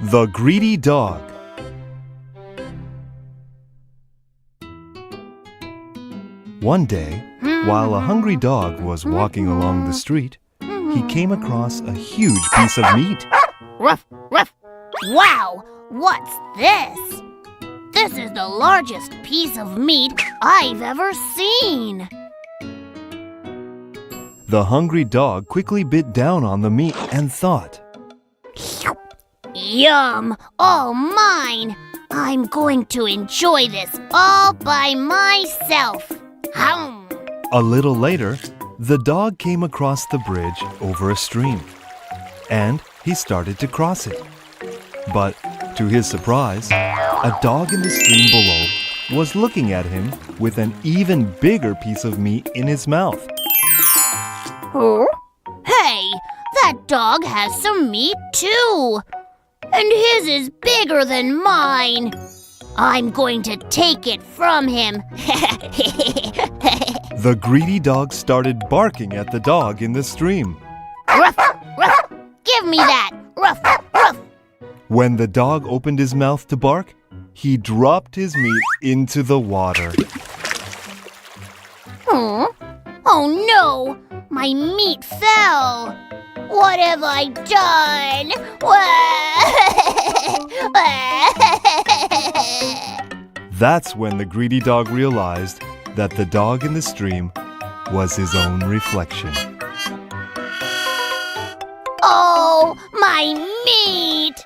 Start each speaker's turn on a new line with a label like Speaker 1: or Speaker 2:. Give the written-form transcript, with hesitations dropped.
Speaker 1: The Greedy Dog. One day, while a hungry dog was walking along the street, he came across a huge piece of meat.
Speaker 2: Ruff, ruff. Wow, what's this? This is the largest piece of meat I've ever seen.
Speaker 1: The hungry dog quickly bit down on the meat and thought,
Speaker 2: Yum, all mine. I'm going to enjoy this all by myself. Hum.
Speaker 1: A little later, the dog came across the bridge over a stream, and he started to cross it. But to his surprise, a dog in the stream below was looking at him with an even bigger piece of meat in his mouth.
Speaker 2: Huh? Hey, that dog has some meat too. And his is bigger than mine. I'm going to take it from him.
Speaker 1: The greedy dog started barking at the dog in the stream.
Speaker 2: Ruff, ruff, give me that. Ruff, ruff.
Speaker 1: When the dog opened his mouth to bark, he dropped his meat into the water.
Speaker 2: Huh? Oh no, my meat fell. What have I done?
Speaker 1: That's when the greedy dog realized that the dog in the stream was his own reflection.
Speaker 2: Oh, my meat!